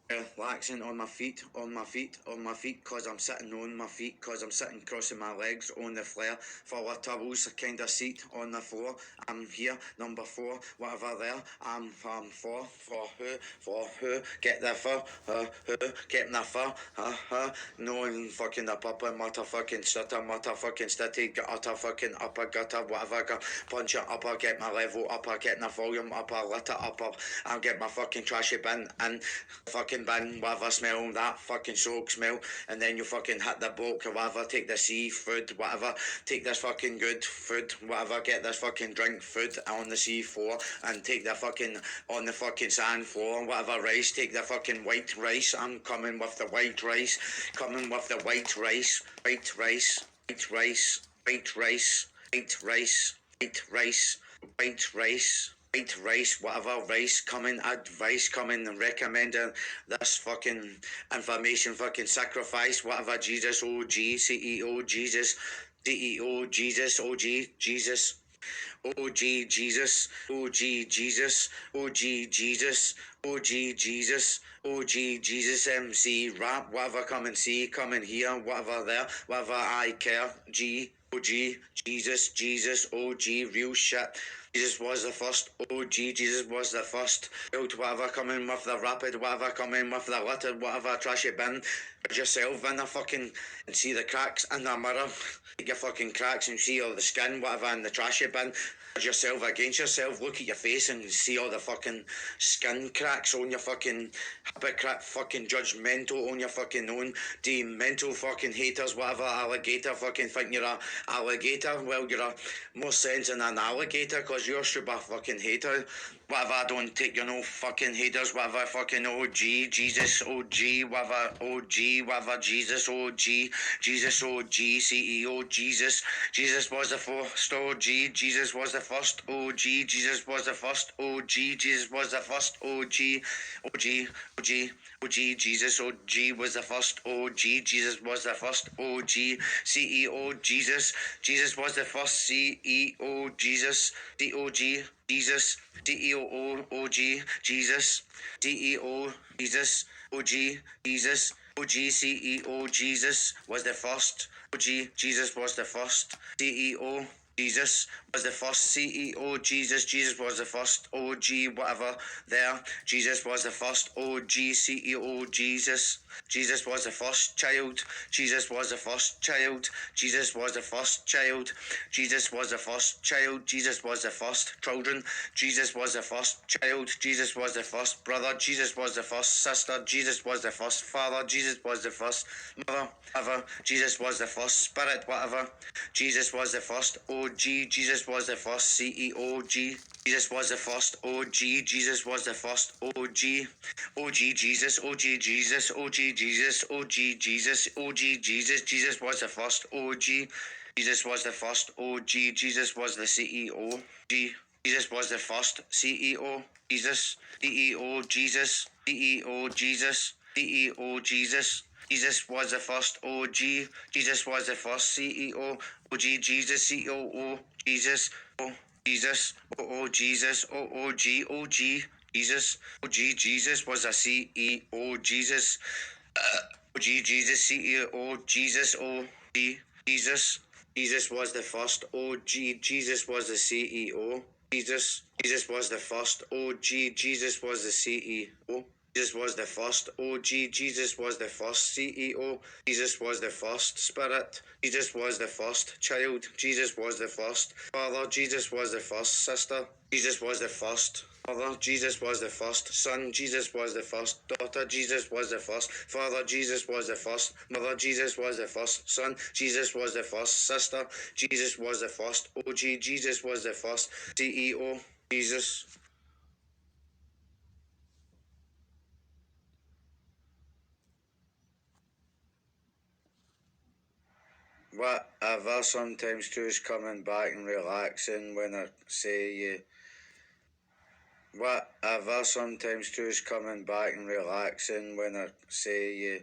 Relaxing on my feet, on my feet, on my feet, cause I'm sitting on my feet, cause I'm sitting crossing my legs on the flare, full of towels, a kind of seat on the floor. I'm here, number 4, whatever there. I'm for who, get the who, get the no fucking the papa, motherfucking stutter, motherfucking stitty, utter fucking upper gutter, whatever, punch it upper, get my level upper, get my volume upper, litter upper, I'll get my fucking trashy bin and fucking bin, whatever smell, that fucking soak smell, and then you fucking hit the boat or whatever, take the seafood, whatever, take this fucking good food, whatever, get this fucking drink food on the sea floor, and take the fucking, on the fucking sand floor, whatever rice, take the fucking white rice, I'm coming with the white rice, coming with the white rice, white rice, white rice, white rice, white rice, white rice, white rice, white rice, whatever rice, coming advice, coming recommending this fucking information, fucking sacrifice, whatever, Jesus, OG, CEO, Jesus, CEO, Jesus, OG, Jesus. OG Jesus, OG Jesus, OG Jesus, OG Jesus, OG Jesus, MC, rap, whatever, come and see, come and hear, whatever there, whatever I care, G, OG, Jesus, Jesus, OG, real shit. Jesus was the first, OG, Jesus was the first, out whatever, coming with the rapid, whatever, coming with the littered, whatever, trashy bin, put yourself in the fucking, and see the cracks in the mirror, take your fucking cracks and see all the skin, whatever, in the trashy bin, put yourself against yourself, look at your face and see all the fucking skin cracks on your fucking hypocrite, fucking judgmental on your fucking own, the mental fucking haters, whatever, alligator, fucking think you're a alligator, well, you're a more sense than an alligator, cause you're super fucking hater, whatever, I don't take you no fucking haters, whatever, fucking OG, Jesus, OG, whatever, OG, whatever, Jesus, OG, Jesus, OG, CEO, Jesus, Jesus was the first, OG, Jesus was the first, OG, Jesus was the first, OG, Jesus was the first, OG, OG, OG, OG, Jesus, OG was the first, OG, Jesus was the first, OG, CEO, Jesus, Jesus was the first, CEO, Jesus, DOG, Jesus, DEO, OG, Jesus, DEO, Jesus, OG, Jesus, OG, CEO, Jesus was the first, OG, Jesus was the first, CEO, Jesus was the first, CEO, Jesus, Jesus was the first, OG, whatever, there, Jesus was the first, OG, CEO, Jesus, Jesus was the first child, Jesus was the first child, Jesus was the first child, Jesus was the first child, Jesus was the first children, Jesus was the first child, Jesus was the first brother, Jesus was the first sister, Jesus was the first father, Jesus was the first mother, whatever, Jesus was the first spirit, whatever, Jesus was the first OG, Jesus was the first CEO, Jesus was the first OG, Jesus was the first OG, OG Jesus, OG Jesus, OG Jesus, OG Jesus, OG Jesus, Jesus was the first OG, Jesus was the first OG, Jesus was the CEO, Jesus was the first CEO, Jesus, CEO, Jesus, CEO, Jesus, CEO, Jesus, Jesus was the first OG, Jesus was the first CEO, OG, Jesus, CEO, Jesus, oh, Jesus, oh, Jesus, OG, OG, Jesus, OG, Jesus was a CEO, Jesus, OG, Jesus, CEO, Jesus, OG, Jesus, Jesus was the first OG, Jesus was the CEO, Jesus, Jesus was the first OG, Jesus was the CEO, Jesus was the first OG, Jesus was the first CEO, Jesus was the first spirit, Jesus was the first child, Jesus was the first father, Jesus was the first sister, Jesus was the first mother, Jesus was the first son, Jesus was the first daughter, Jesus was the first father, Jesus was the first mother, Jesus was the first son, Jesus was the first sister, Jesus was the first OG, Jesus was the first CEO, Jesus. Whatever, sometimes too is coming back and relaxing when I say you. Whatever, sometimes too is coming back and relaxing when I say you.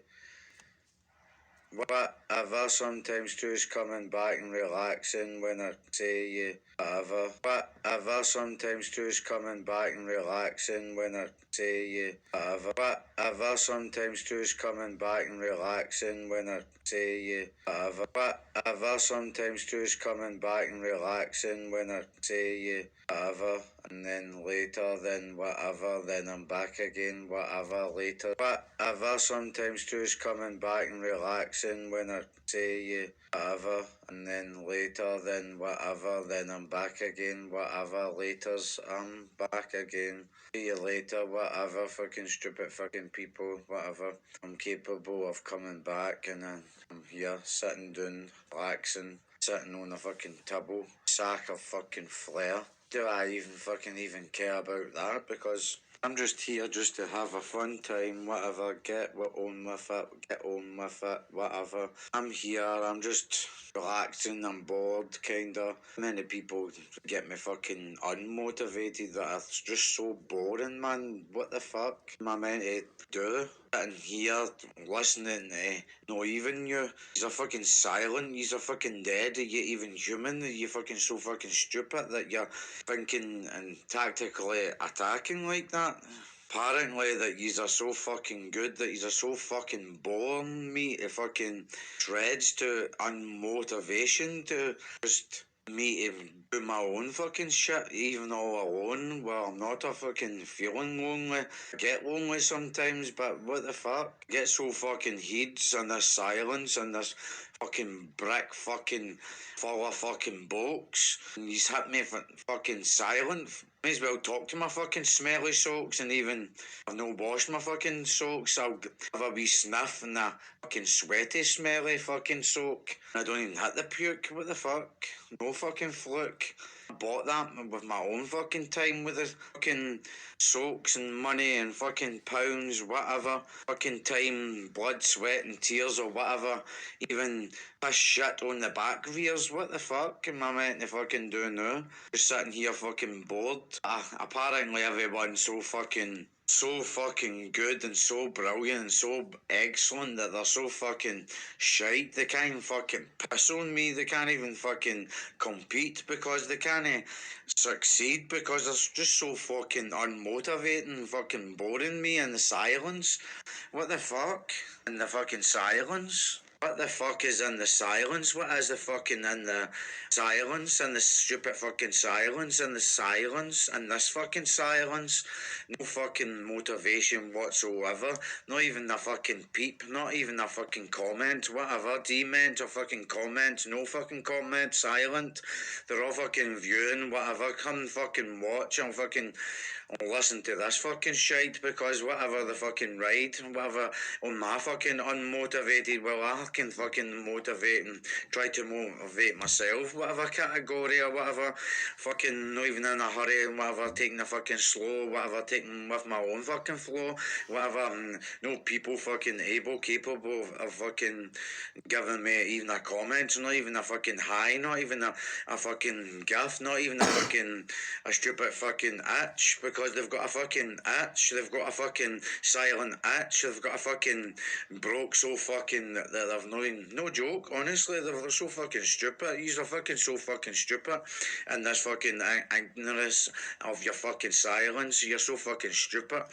Whatever, sometimes too is coming back and relaxing when I say you. Whatever, sometimes too is coming back and relaxing when I say you. Whatever, sometimes too is coming back and relaxing when I say you. Whatever, sometimes too is coming back and relaxing when I say you. Whatever, and then later, then whatever, then I'm back again, whatever, later. Whatever, sometimes too is coming back and relaxing when I say you. Whatever, and then later, then whatever, then I'm back again, whatever, later's, I'm back again. See you later, whatever, fucking stupid fucking people, whatever. I'm capable of coming back and I'm here, sitting down, relaxing, sitting on a fucking table, sack of fucking flair. Do I even care about that? Because I'm just here just to have a fun time, whatever, get on with it, whatever. I'm here, I'm just relaxing, I'm bored, kinda. Many people get me fucking unmotivated that it's just so boring, man. What the fuck am I meant to do? Sitting here, listening to not even you. You're fucking silent, you're fucking dead, are you even human? Are you fucking so fucking stupid that you're thinking and tactically attacking like that? Apparently that yous are so fucking good, that yous are so fucking boring me to fucking shreds, to unmotivation, to just me to do my own fucking shit, even all alone. Well, I'm not a fucking feeling lonely. I get lonely sometimes, but what the fuck? I get so fucking heads and this silence and this fucking brick fucking full of fucking books. And he's hit me fucking silent. May as well talk to my fucking smelly socks, and even I've no washed my fucking socks. I'll have a wee sniff and a fucking sweaty, smelly fucking sock. I don't even hit the puke. What the fuck? No fucking fluke. I bought that with my own fucking time with the fucking soaks and money and fucking pounds, whatever. Fucking time, blood, sweat and tears or whatever. Even a shit on the back rears. What the fuck am I meant to fucking do now? Just sitting here fucking bored. Apparently everyone's so fucking good and so brilliant and so excellent that they're so fucking shite. They can't fucking piss on me. They can't even fucking compete because they can't succeed because they're just so fucking unmotivating, fucking boring me in the silence. What the fuck? In the fucking silence? What the fuck is in the silence? What is the fucking in the silence? And the stupid fucking silence? And the silence? And this fucking silence? No fucking motivation whatsoever. Not even a fucking peep. Not even a fucking comment. Whatever. Dement or fucking comment. No fucking comment. Silent. They're all fucking viewing. Whatever. Come fucking watch. I'll listen to this fucking shite because whatever the fucking ride, whatever on my fucking unmotivated, well, I can fucking motivate and try to motivate myself, whatever category or whatever, fucking not even in a hurry, whatever, taking the fucking slow, whatever, taking with my own fucking flow, whatever, no people fucking capable of fucking giving me even a comment, not even a fucking hi, not even a fucking gif, not even a stupid fucking itch, because they've got a fucking itch, they've got a fucking silent itch, they've got a fucking broke so fucking that they've no joke, honestly, they're so fucking stupid. You're fucking so fucking stupid, and this fucking ignorance of your fucking silence, you're so fucking stupid.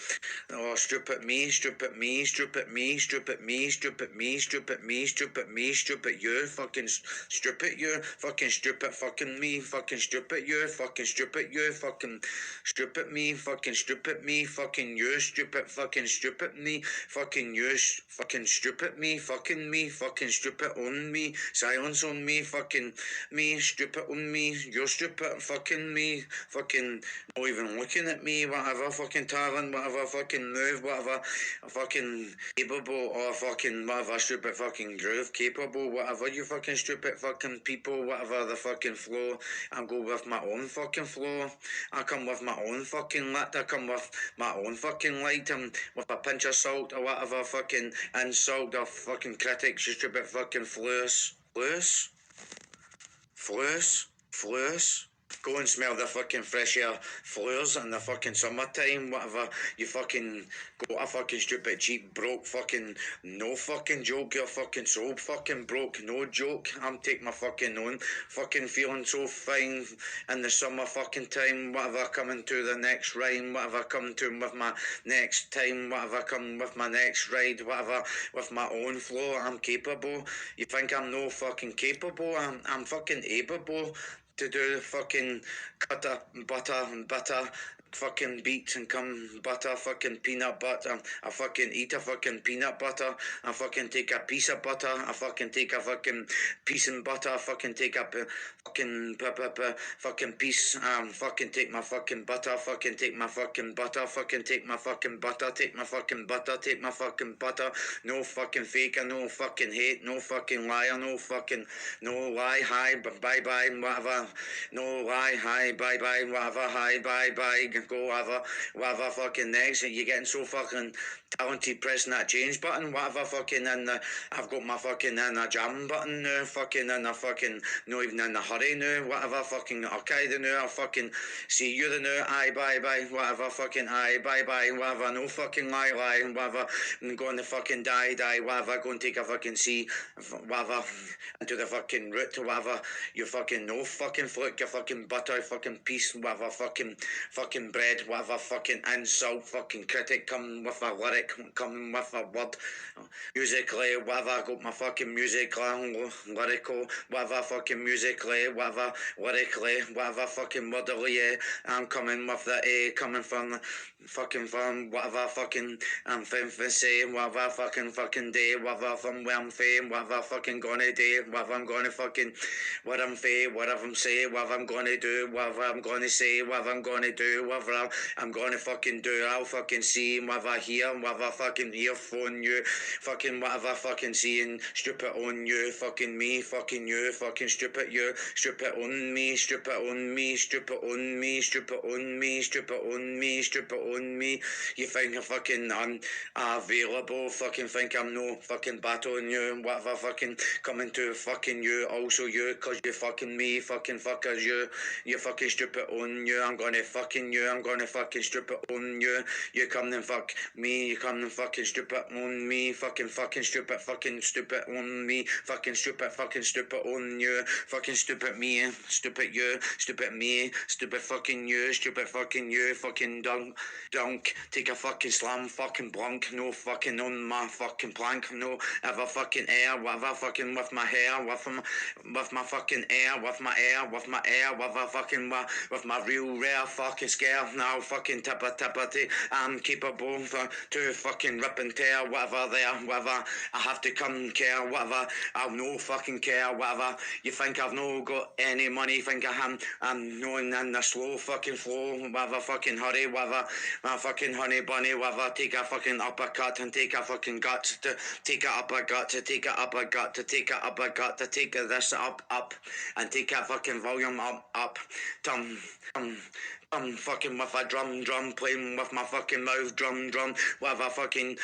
Oh, stupid me, stupid me, stupid me, stupid me, stupid me, stupid me, stupid me, stupid you, fucking stupid you, fucking stupid fucking me, fucking stupid you, fucking stupid you, fucking stupid me, fucking stupid me, fucking you, stupid fucking stupid me, fucking you, fucking stupid me, fucking stupid on me, silence on me, fucking me, stupid on me, you're stupid, fucking me, fucking not even looking at me, whatever fucking talent, whatever fucking move, whatever fucking capable or fucking whatever stupid fucking groove, capable, whatever you fucking stupid fucking people, whatever the fucking flow, I go with my own fucking flow, I come with my own fucking lit, I come with my own fucking light, and with a pinch of salt or whatever fucking insult or fucking critics, you stupid fucking fluus, fluus, fluus, fluus, Go and smell the fucking fresh air flowers in the fucking summertime, whatever. You fucking got a fucking stupid, cheap, broke fucking, no fucking joke, you're fucking so fucking broke, no joke. I'm taking my fucking own, fucking feeling so fine in the summer fucking time, whatever coming to the next rhyme, whatever coming to with my next time, whatever coming with my next ride, whatever, with my own flow, I'm capable. You think I'm no fucking capable? I'm fucking able to do fucking butter, fucking beets and come butter, fucking peanut butter. I fucking eat a fucking peanut butter. I fucking take a piece of butter. I fucking take a fucking piece of butter. I fucking take a fucking piece. Fucking take my fucking butter. Fucking take my fucking butter. Fucking take my fucking butter. Take my fucking butter. Take my fucking butter. No fucking faker. No fucking hate. No fucking liar. No lie. Hi. Bye bye. Whatever. No lie. Hi. Bye bye. Whatever. Hi. Bye bye. Go whatever fucking next. You're getting so fucking talented pressing that change button. Whatever fucking in the. I've got my fucking in a jam button now. Fucking in a fucking. Not even in a hurry now. Whatever fucking. Okay, the now. I'll fucking see you the now. Aye. Bye bye. Whatever fucking. Aye. Bye bye. Whatever. No fucking lie. Whatever. I'm going to fucking die. Whatever. Go and take a fucking see. Whatever. Into the fucking root. Whatever. You fucking no fucking fluke. You fucking butter. Fucking piece. Whatever. Fucking bread, whatever fucking insult, fucking critic, coming with a lyric, coming with a word, musically, whatever, I got my fucking lyrical, whatever fucking musically, whatever, lyrically, whatever fucking wordily, I'm coming with the A, coming from whatever fucking I'm say, whatever fucking day, whatever from where I'm from, whatever fucking gonna do, whatever I'm gonna fucking, what I'm whatever I'm say, whatever I'm gonna do, whatever I'm gonna say, whatever I'm gonna do, whatever I'm gonna fucking do, I'll fucking see, whatever hear, whatever fucking earphone you, fucking whatever fucking seeing, stupid on you, fucking me, fucking you, fucking stupid you, stupid on me, stupid on me, stupid on me, stupid on me, stupid on me, stupid on me. You think I'm fucking unavailable, fucking think I'm no fucking battling you, whatever fucking coming to fucking you, also you, cause you fucking me, fucking fuckers you fucking stupid on you, I'm gonna fucking you, I'm gonna fucking stupid on you, you come and fuck me, you come and fucking stupid on me, fucking stupid on me, fucking stupid on you, fucking stupid me, stupid you, stupid me, stupid fucking you, fucking dunk, take a fucking slam, fucking blank, no fucking on my fucking plank, no ever fucking air, whatever fucking with my hair, with my fucking air, with my air, whatever fucking with my real rare fucking scare, now fucking tipper, I'm capable to fucking rip and tear, whatever there, whatever, I have to come care, whatever, I'll no fucking care, whatever, you think I've no got any money, think I'm knowing in the slow fucking flow, whatever fucking hurry, whatever, my fucking honey bunny, whatever, take a fucking uppercut and take a fucking gut to take a uppercut to take a uppercut to take a uppercut to take this up and take a fucking volume up tum fucking with a drum playing with my fucking mouth drum whatever fucking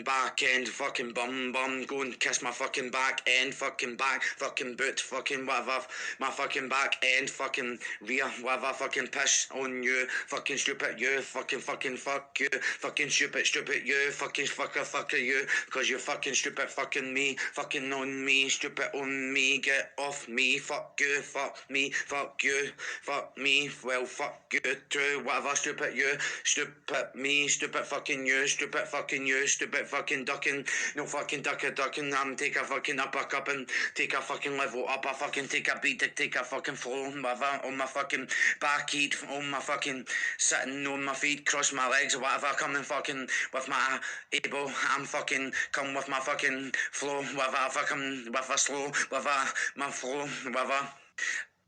back end fucking bum go and kiss my fucking back end fucking back fucking boot fucking whatever my fucking back end fucking rear whatever fucking piss on you fucking stupid you fucking fuck you fucking stupid you fucking fucker you because you fucking stupid fucking me fucking on me stupid on me get off me fuck you fuck me fuck you fuck me well fuck you too whatever stupid you stupid me stupid fucking you stupid fucking ducking no fucking ducking take a fucking uppercut and take a fucking level up I fucking take a beat take a fucking flow whatever on my fucking back heat on my fucking sitting on my feet cross my legs or whatever coming fucking with my able I'm fucking come with my fucking flow whatever fucking with a slow whatever my flow whatever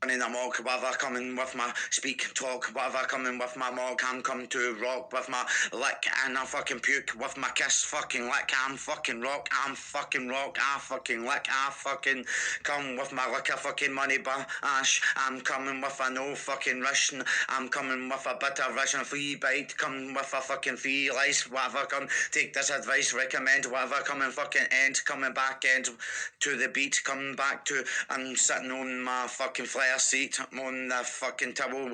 running amok, whatever coming with my speak, talk, whatever coming with my mog, I'm come to rock with my lick and I fucking puke with my kiss, fucking lick, I'm fucking rock, I fucking lick, I fucking come with my lick, fucking money bash, I'm coming with a no fucking ration, I'm coming with a bit of ration, free bite, come with a fucking free lice, whatever come, take this advice, recommend, whatever coming fucking end, coming back end to the beat, coming back to, I'm sitting on my fucking flare, flyer seat on the fucking table,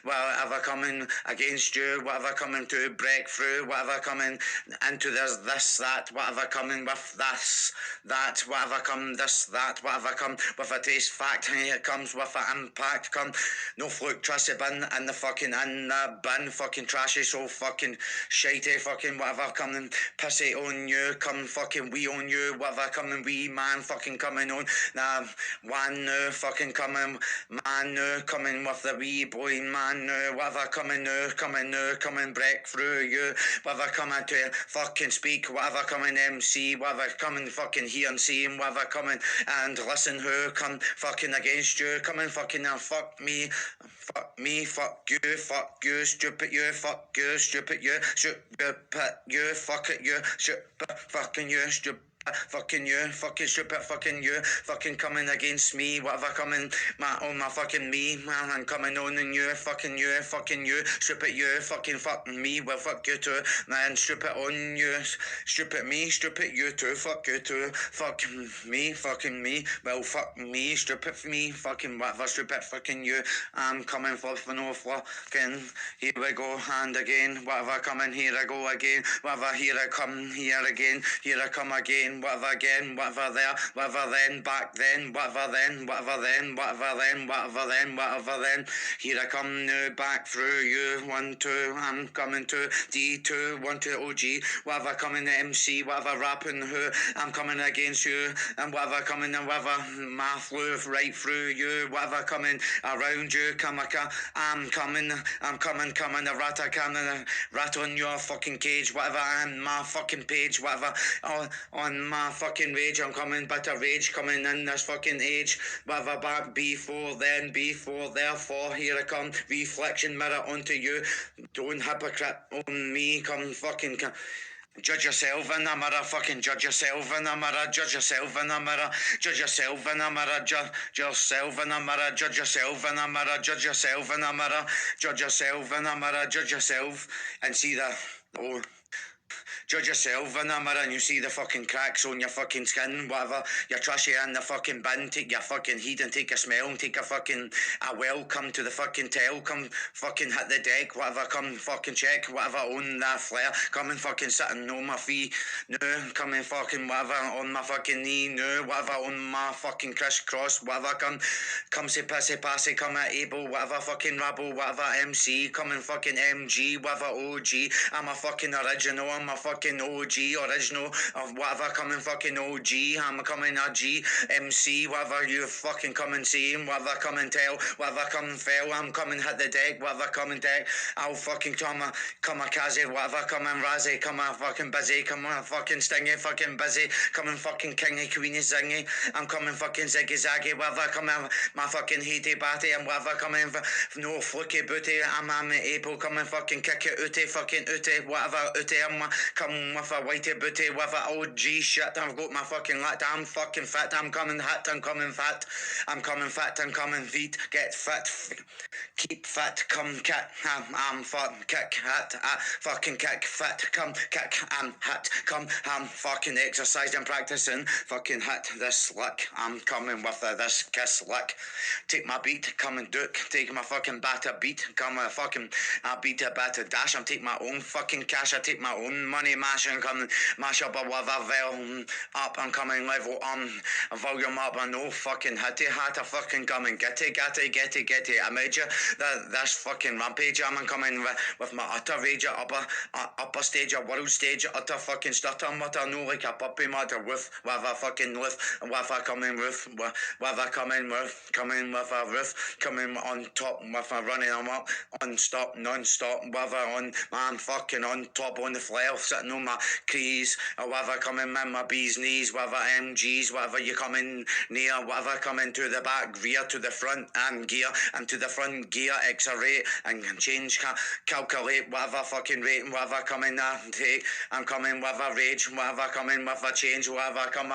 whatever coming against you, whatever coming to break through, whatever coming into this, that, whatever coming with this, that, whatever come this, that, whatever come with a taste fact, here comes with an impact, come, no fluke, trust it bin, in the fucking, in the bin, fucking trashy, so fucking shitey, fucking whatever coming, pissy on you, come fucking we on you, whatever coming, we man fucking coming on, nah, one new fucking coming, man new coming with the wee boy, man new, whatever coming new, coming break through you, whatever coming to fucking speak, whatever coming MC, whatever coming fucking hear and see, whatever coming and listen who come fucking against you, coming fucking and fuck me, fuck you, stupid you, fuck you, stupid you, fuck it you, stupid fucking you, stupid. Fucking you, fucking stupid, fucking you, fucking coming against me, whatever coming on my fucking me, man, I'm coming on and you, fucking stupid you, fucking fuck me, well fuck you too, man, stupid on you, stupid me, stupid you too, fuck you too, fuck me, fucking me, well fuck me, stupid me, fucking whatever, stupid fucking you, I'm coming for no fucking, here we go, and again, whatever coming, here I go again, whatever, here I come, here again, here I come again, whatever again, whatever there, whatever then, back then, whatever then, whatever then, whatever then, whatever then, whatever then, here I come now, back through you, 1, 2, I'm coming to D2, 1, 2, OG, whatever coming to MC, whatever rapping who, I'm coming against you, and whatever coming and whatever, my flew right through you, whatever coming around you, I'm coming, a rat, I can, a rat on your fucking cage, whatever, on my fucking page, whatever, on my fucking rage, I'm coming, but a rage coming in this fucking age, whatever back before then, before therefore, here I come, reflection mirror onto you, don't hypocrite on me, come fucking come. Judge yourself in a mirror, fucking judge yourself in a mirror, judge yourself in a mirror, judge yourself in a mirror, judge yourself in a mirror, judge yourself in a mirror, judge yourself in a mirror, judge yourself in a mirror, judge yourself, and see the, oh, judge yourself in the mirror and you see the fucking cracks on your fucking skin, whatever, you're trashy in the fucking bin, take your fucking heat and take a smell and take a fucking, welcome to the fucking tell, come fucking hit the deck, whatever, come fucking check, whatever, on that flare, come and fucking sit and know my fee, no, come and fucking whatever, on my fucking knee, no, whatever, on my fucking crisscross, whatever, come say pissy passy, come at able, whatever, fucking rabble, whatever, MC, come and fucking MG, whatever, OG, I'm a fucking original, I'm a fucking OG, original, of whatever, coming fucking OG, I'm coming a G, MC, whatever you fucking come and see, whatever come and tell, whatever come and fail, I'm coming hit the deck, whatever come and deck, I'll fucking come a kazi, whatever come and razzie, come a fucking busy, come a fucking stingy, fucking busy, coming fucking kingy, queenie, zingy, I'm coming fucking ziggy zaggy, whatever come my fucking heaty batty, and whatever coming no fluky booty, I'm able, coming fucking kick it, ooty, fucking ooty, whatever, ooty, I'm come with a whitey booty, with a OG shit, I've got my fucking lit, I'm fucking fit, I'm coming hit, I'm coming fat, I'm coming fit, I'm coming feet, get fit, keep fit, come kick, I'm fucking kick, hit, fucking kick, fit, come kick, I'm hit, come, I'm fucking exercising, practicing, fucking hit this lick, I'm coming with this kiss lick, take my beat, come and duke, take my fucking batter beat, come a fucking, beat a batter dash, I'm take my own fucking cash, I take my own money, mash and come mash up a whatever up and coming level volume up and no fucking hitty hat a fucking coming getty I made you this fucking rampage I'm coming with my utter rage upper stage a world stage utter fucking stutter mutter no like a puppy mother with whatever fucking roof whatever coming roof whatever coming with a roof coming on top with a running them up on stop non-stop whatever on man fucking on top on the flare sitting on my keys or whatever coming in my bee's knees whatever MGs whatever you coming near whatever coming to the back rear to the front and gear and to the front gear accelerate and change calculate whatever fucking rate and whatever coming take I'm coming with a rage whatever coming with a change whatever come